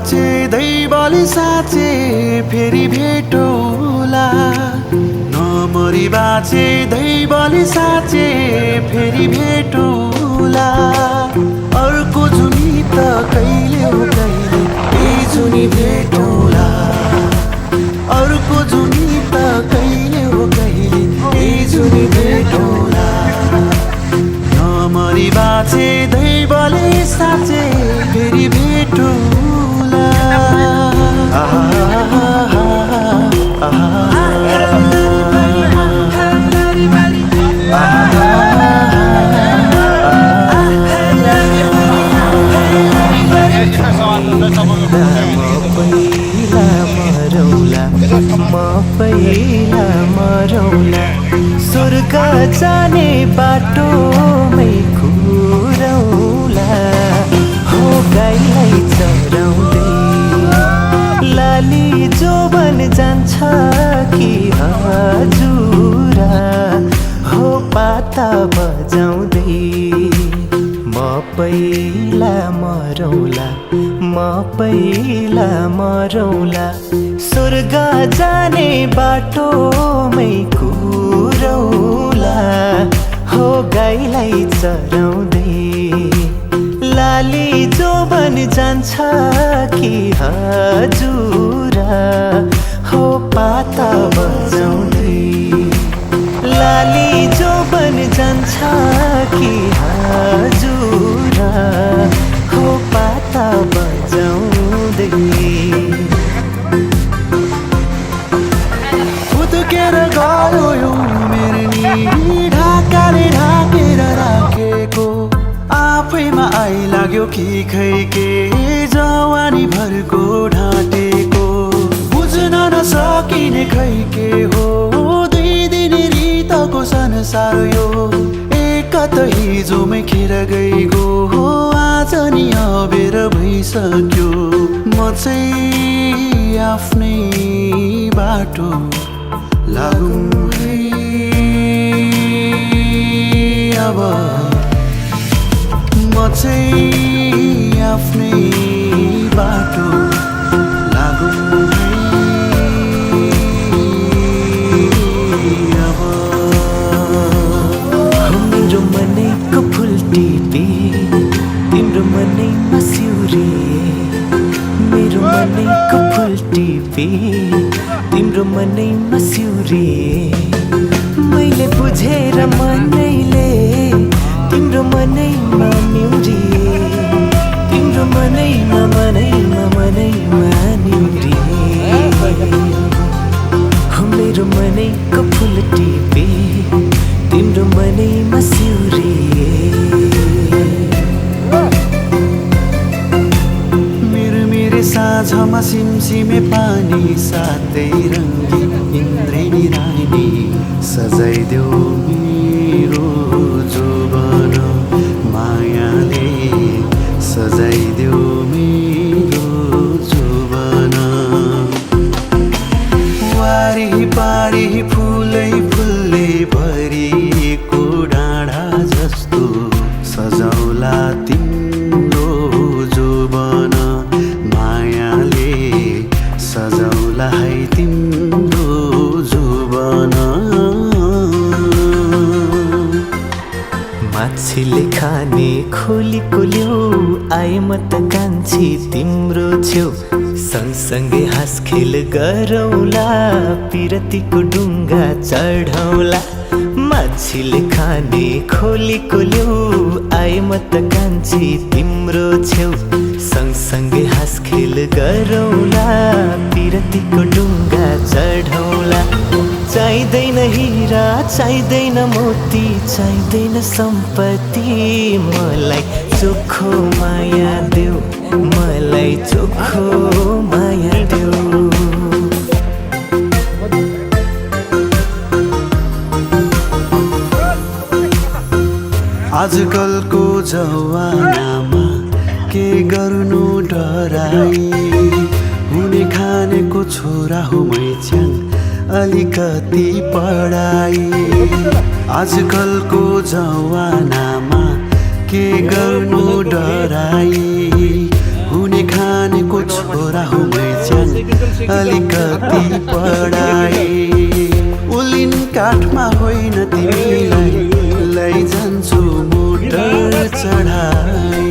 बाँचे दैवले साँचे फेरि भेटौला नमरी बाँचे दैवले साँचे फेरि भेटौला अर्को जुनी त कहिले हो कहिले यही जुनी भेटौला अर्को जुनी त कहिले हो कहिले यही जुनी भेटौला नमरी बाँचे दैवले साँचे फेरि भेटौला पहिला मरौला स्वर्ग जाने बाटोमै कुरौला हो गाईलाई चराउँदै लाली जोबन जान्छ कि हजुरा हो पाता बजाउँदै पहिला मरौला पहिला मरौला स्वर्ग जाने बाटोमै कुरौला हो गाईलाई चराउँदै लाली जोबन जान्छ कि हजुरा हो पाता बजाउँदै लाली जोबन जान्छ कि हजुरा हो पाता बजाउँदै उतकेर गयो यो मेरनी ढाकाले ढाकेर राखेको आफैमा आइलाग्यो कि खै के जवानी भरको ढाँटेको बुझ्न नसकिने खै के हो दुई दिन रितको संसार यो एक त हिजोमै खेर गएको हो आज नि अबेर भइसक्यो म चाहिँ आफ्नै बाटो लागौँ है अब म चाहिँ आफ्नै बाटो लागौँ है अब मेरो मनैको फुल टिपे तिम्रो मनैमा सिउरिए मेरो मनैको फुल टिपे तिम्रो मनैमा सिउरिए मैले बुझेर मनैले तिम्रो मनैमा निउरिए तिम्रो मनैमा निउरिए मेरो मनैको फुल टिपे तिम्रो मनैमा सिउरिए मेरो साँझमा सिमसिमे पानी साथै रङ्गी इन्द्रेणी रानी सजाइदेऊ मेरो जोबन मायाले सजाइदेऊ मेरो जोबन वारी पारी फुलै फुलले भरिएको डाँडा जस्तो सजाउला तिम्रो जोबन मायाले सजाउला है तिम्रो जोबन माछीले खाने खोलीको ल्याउ आए म त कान्छी तिम्रो छेउ सँगसँगै हाँसखेल गरौँला पिरतीको डुङ्गा चढौँला माछीले खाने खोलीको ल्याउ आए म त कान्छी तिम्रो छेउ सँगसँगै हाँसखेल गरौँला पिरतीको डुङ्गा चढौँला चाहिँदैन हिरा चाहिँदैन मोती चाहिँदैन सम्पत्ति मलाई चोखो माया देऊ मलाई चोखो माया देऊ आजकलको जवानामा के गर्नु डराई हुने खानेको छोरा हो मैच्याङ अलिकति पढाई आजकलको जवानामा के गर्नु डराई हुने खाने खानेको छोरा हो मैच्याङ अलिकति पढाए उलिन काठमा होइन तिमीलाई लैजान्छु मोटर चढाए